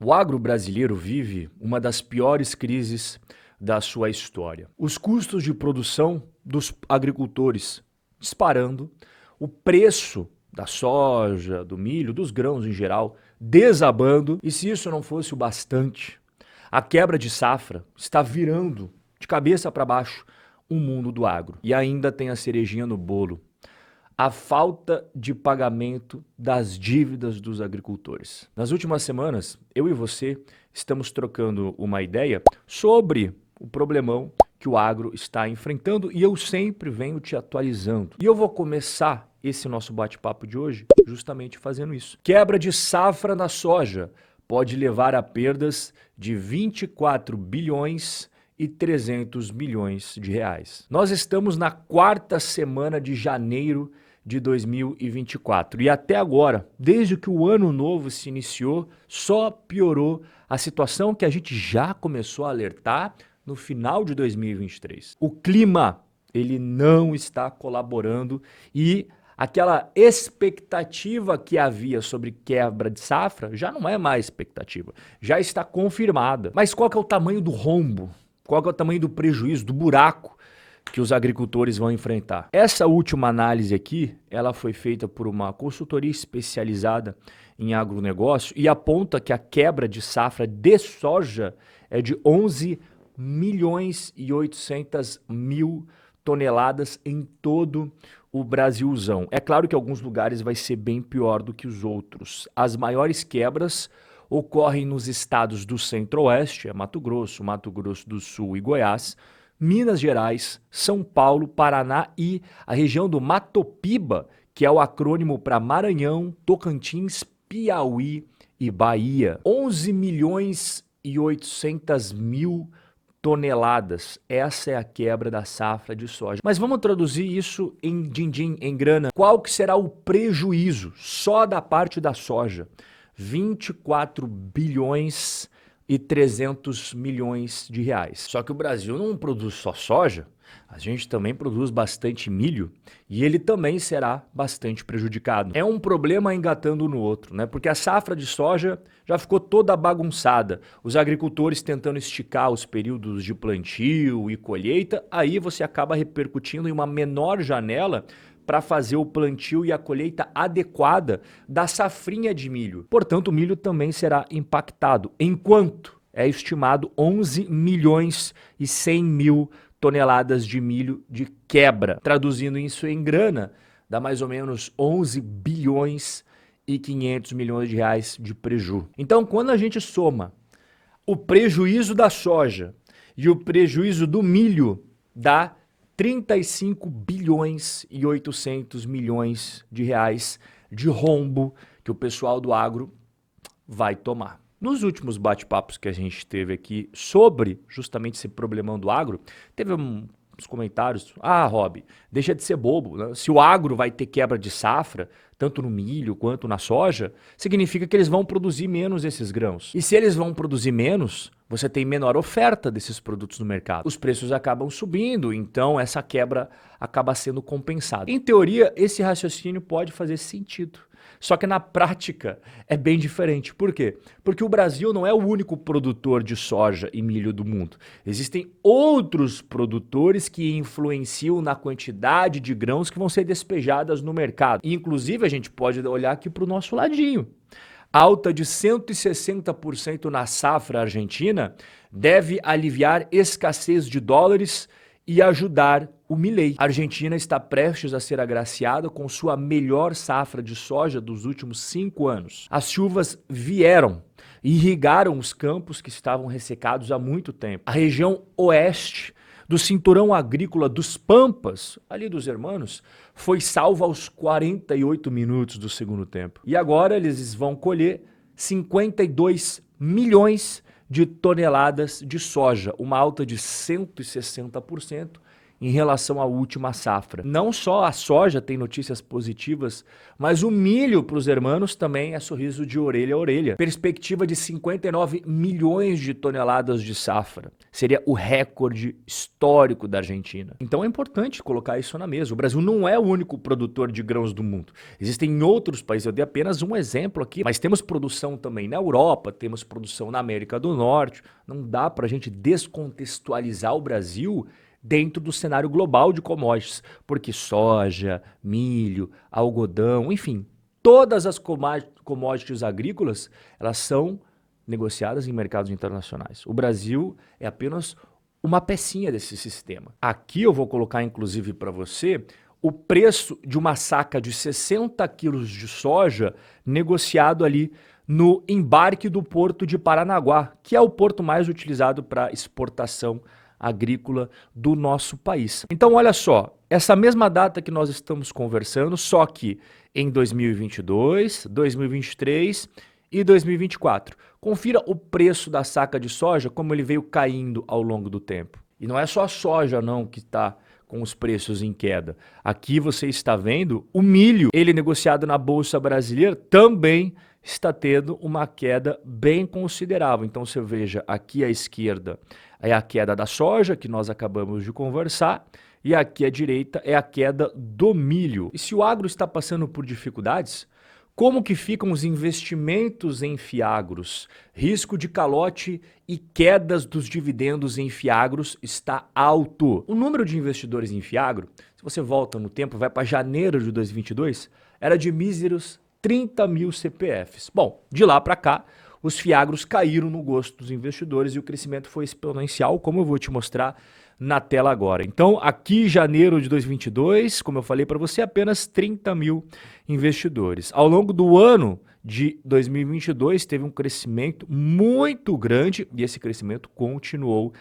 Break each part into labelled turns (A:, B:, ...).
A: O agro brasileiro vive uma das piores crises da sua história. Os custos de produção dos agricultores disparando, o preço da soja, do milho, dos grãos em geral, desabando, e se isso não fosse o bastante, a quebra de safra está virando de cabeça para baixo o mundo do agro. E ainda tem a cerejinha no bolo: a falta de pagamento das dívidas dos agricultores. Nas últimas semanas, eu e você estamos trocando uma ideia sobre o problemão que o agro está enfrentando e eu sempre venho te atualizando. E eu vou começar esse nosso bate-papo de hoje justamente fazendo isso. Quebra de safra na soja pode levar a perdas de 24 bilhões e 300 milhões de reais. Nós estamos na quarta semana de janeiro de 2024 e até agora, desde que o ano novo se iniciou, só piorou a situação que a gente já começou a alertar no final de 2023. O clima, ele não está colaborando e aquela expectativa que havia sobre quebra de safra já não é mais expectativa, já está confirmada. Mas qual que é o tamanho do rombo? Qual que é o tamanho do prejuízo, do buraco que os agricultores vão enfrentar? Essa última análise aqui, ela foi feita por uma consultoria especializada em agronegócio e aponta que a quebra de safra de soja é de 11 milhões e 800 mil toneladas em todo o Brasilzão. É claro que em alguns lugares vai ser bem pior do que os outros. As maiores quebras ocorrem nos estados do Centro-Oeste, Mato Grosso do Sul e Goiás, Minas Gerais, São Paulo, Paraná e a região do Matopiba, que é o acrônimo para Maranhão, Tocantins, Piauí e Bahia. 11 milhões e 800 mil toneladas. Essa é a quebra da safra de soja. Mas vamos traduzir isso em din-din, em grana. Qual que será o prejuízo só da parte da soja? 24 bilhões e 300 milhões de reais. Só que o Brasil não produz só soja, a gente também produz bastante milho e ele também será bastante prejudicado. É um problema engatando no outro, né? Porque a safra de soja já ficou toda bagunçada. Os agricultores tentando esticar os períodos de plantio e colheita, aí você acaba repercutindo em uma menor janela para fazer o plantio e a colheita adequada da safrinha de milho. Portanto, o milho também será impactado, enquanto é estimado 11 milhões e 100 mil toneladas de milho de quebra. Traduzindo isso em grana, dá mais ou menos 11 bilhões e 500 milhões de reais de prejuízo. Então, quando a gente soma o prejuízo da soja e o prejuízo do milho, dá 35 bilhões e 800 milhões de reais de rombo que o pessoal do agro vai tomar. Nos últimos bate-papos que a gente teve aqui sobre justamente esse problemão do agro, teve uns comentários: ah, Rob, deixa de ser bobo, né? Se o agro vai ter quebra de safra, tanto no milho quanto na soja, significa que eles vão produzir menos esses grãos. E se eles vão produzir menos, você tem menor oferta desses produtos no mercado. Os preços acabam subindo, então essa quebra acaba sendo compensada. Em teoria, esse raciocínio pode fazer sentido. Só que na prática é bem diferente. Por quê? Porque o Brasil não é o único produtor de soja e milho do mundo. Existem outros produtores que influenciam na quantidade de grãos que vão ser despejadas no mercado. E, inclusive, a gente pode olhar aqui para o nosso ladinho. Alta de 160% na safra argentina deve aliviar escassez de dólares e ajudar o Milei. A Argentina está prestes a ser agraciada com sua melhor safra de soja dos últimos 5 anos. As chuvas vieram e irrigaram os campos que estavam ressecados há muito tempo. A região oeste do cinturão agrícola dos Pampas, ali dos Hermanos, foi salva aos 48 minutos do segundo tempo. E agora eles vão colher 52 milhões de toneladas de soja, uma alta de 160% em relação à última safra. Não só a soja tem notícias positivas, mas o milho para os hermanos também é sorriso de orelha a orelha. Perspectiva de 59 milhões de toneladas de safra. Seria o recorde histórico da Argentina. Então é importante colocar isso na mesa. O Brasil não é o único produtor de grãos do mundo. Existem outros países, eu dei apenas um exemplo aqui, mas temos produção também na Europa, temos produção na América do Norte. Não dá para a gente descontextualizar o Brasil dentro do cenário global de commodities, porque soja, milho, algodão, enfim, todas as commodities agrícolas, elas são negociadas em mercados internacionais. O Brasil é apenas uma pecinha desse sistema. Aqui eu vou colocar, inclusive, para você o preço de uma saca de 60 quilos de soja negociado ali no embarque do porto de Paranaguá, que é o porto mais utilizado para exportação agrícola do nosso país. Então, olha só, essa mesma data que nós estamos conversando, só que em 2022, 2023 e 2024. Confira o preço da saca de soja, como ele veio caindo ao longo do tempo. E não é só a soja não que está com os preços em queda. Aqui você está vendo o milho, ele negociado na Bolsa Brasileira, também está tendo uma queda bem considerável. Então você veja aqui à esquerda é a queda da soja, que nós acabamos de conversar, e aqui à direita é a queda do milho. E se o agro está passando por dificuldades, como que ficam os investimentos em fiagros? Risco de calote e quedas dos dividendos em fiagros está alto. O número de investidores em fiagro, se você volta no tempo, vai para janeiro de 2022, era de míseros 30 mil CPFs. Bom, de lá para cá, os fiagros caíram no gosto dos investidores e o crescimento foi exponencial, como eu vou te mostrar na tela agora. Então, aqui janeiro de 2022, como eu falei para você, apenas 30 mil investidores. Ao longo do ano de 2022, teve um crescimento muito grande e esse crescimento continuou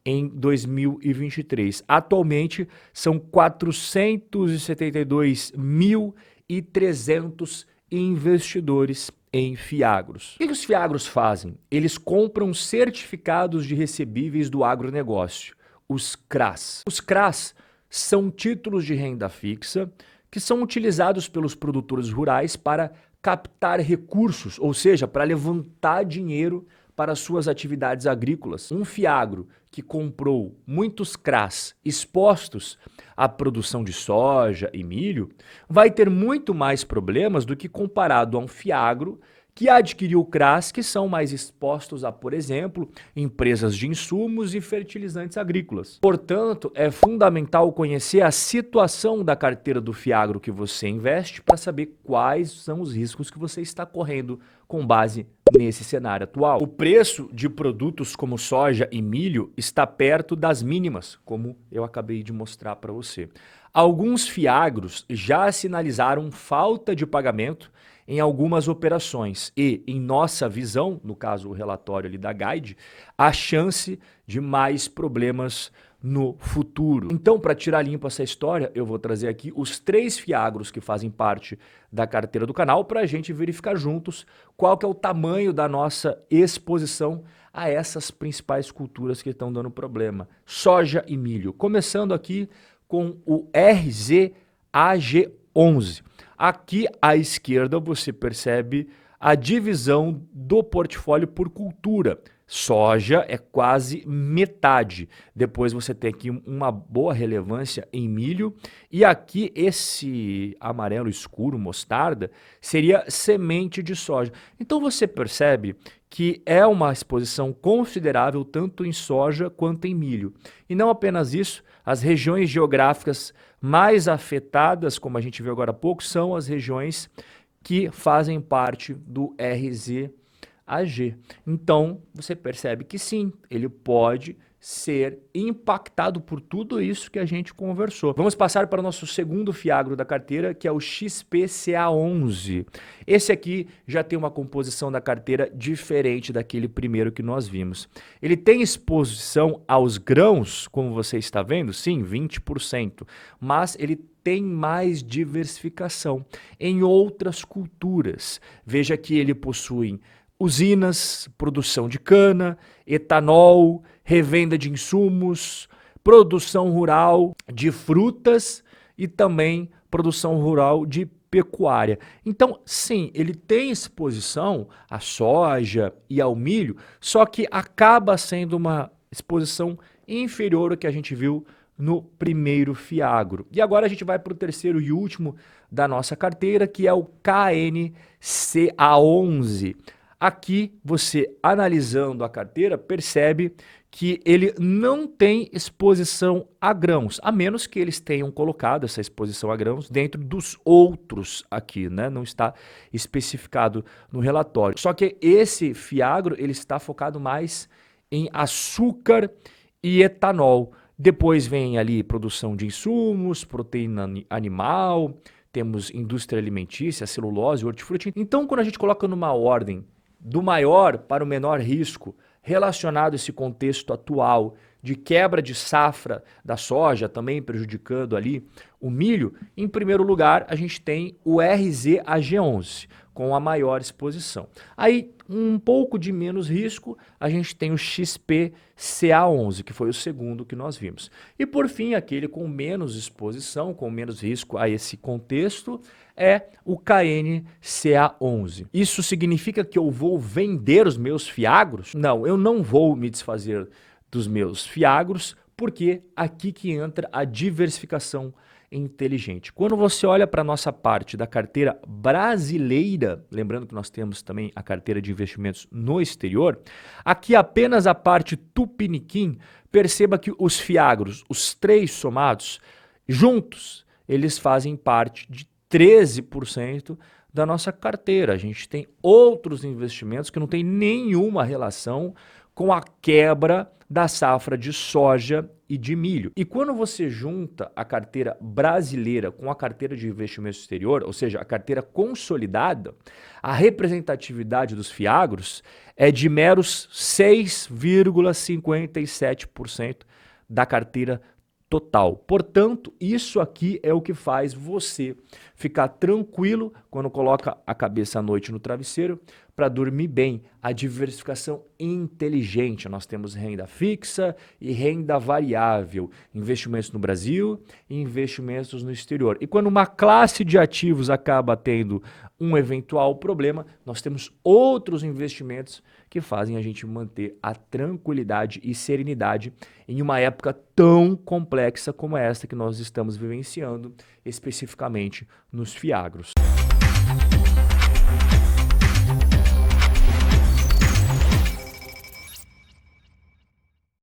A: em 2023. Atualmente, são 472.300 investidores em fiagros. O que os fiagros fazem? Eles compram certificados de recebíveis do agronegócio, os CRAs. Os CRAs são títulos de renda fixa que são utilizados pelos produtores rurais para captar recursos, ou seja, para levantar dinheiro para suas atividades agrícolas. Um fiagro que comprou muitos CRAs expostos à produção de soja e milho vai ter muito mais problemas do que comparado a um fiagro que adquiriu CRAs que são mais expostos a, por exemplo, empresas de insumos e fertilizantes agrícolas. Portanto, é fundamental conhecer a situação da carteira do fiagro que você investe para saber quais são os riscos que você está correndo com base nesse cenário atual. O preço de produtos como soja e milho está perto das mínimas, como eu acabei de mostrar para você. Alguns fiagros já sinalizaram falta de pagamento em algumas operações e, em nossa visão, no caso o relatório ali da Guide, a chance de mais problemas no futuro. Então, para tirar limpo essa história, eu vou trazer aqui os 3 fiagros que fazem parte da carteira do canal para a gente verificar juntos qual que é o tamanho da nossa exposição a essas principais culturas que estão dando problema. Soja e milho. Começando aqui com o RZAG11. Aqui à esquerda você percebe a divisão do portfólio por cultura. Soja é quase metade. Depois você tem aqui uma boa relevância em milho. E aqui esse amarelo escuro, mostarda, seria semente de soja. Então você percebe que é uma exposição considerável tanto em soja quanto em milho. E não apenas isso, as regiões geográficas mais afetadas, como a gente viu agora há pouco, são as regiões que fazem parte do RZAG. Então, você percebe que sim, ele pode ser impactado por tudo isso que a gente conversou. Vamos passar para o nosso segundo fiagro da carteira, que é o XPCA11. Esse aqui já tem uma composição da carteira diferente daquele primeiro que nós vimos. Ele tem exposição aos grãos, como você está vendo, sim, 20%, mas ele tem mais diversificação em outras culturas. Veja que ele possui usinas, produção de cana, etanol, revenda de insumos, produção rural de frutas e também produção rural de pecuária. Então, sim, ele tem exposição à soja e ao milho, só que acaba sendo uma exposição inferior ao que a gente viu no primeiro FIAGRO. E agora a gente vai para o terceiro e último da nossa carteira, que é o KNCA11. Aqui, você analisando a carteira, percebe que ele não tem exposição a grãos, a menos que eles tenham colocado essa exposição a grãos dentro dos outros aqui, né? Não está especificado no relatório. Só que esse FIAGRO, ele está focado mais em açúcar e etanol. Depois vem ali produção de insumos, proteína animal, temos indústria alimentícia, celulose, hortifruti. Então, quando a gente coloca numa ordem do maior para o menor risco, relacionado a esse contexto atual de quebra de safra da soja, também prejudicando ali o milho, em primeiro lugar a gente tem o RZAG11, com a maior exposição. Aí, um pouco de menos risco, a gente tem o XPCA11, que foi o segundo que nós vimos. E por fim, aquele com menos exposição, com menos risco a esse contexto, é o KNCA11. Isso significa que eu vou vender os meus FIAGROS? Não, eu não vou me desfazer dos meus FIAGROS, porque aqui que entra a diversificação inteligente. Quando você olha para a nossa parte da carteira brasileira, lembrando que nós temos também a carteira de investimentos no exterior, aqui apenas a parte Tupiniquim, perceba que os FIAGROS, os três somados, juntos, eles fazem parte de 13% da nossa carteira. A gente tem outros investimentos que não tem nenhuma relação com a quebra da safra de soja e de milho. E quando você junta a carteira brasileira com a carteira de investimento exterior, ou seja, a carteira consolidada, a representatividade dos FIAGROS é de meros 6,57% da carteira total. Portanto, isso aqui é o que faz você ficar tranquilo quando coloca a cabeça à noite no travesseiro para dormir bem. A diversificação inteligente. Nós temos renda fixa e renda variável, investimentos no Brasil e investimentos no exterior. E quando uma classe de ativos acaba tendo um eventual problema, nós temos outros investimentos que fazem a gente manter a tranquilidade e serenidade em uma época tão complexa como esta que nós estamos vivenciando, especificamente nos FIAGROS.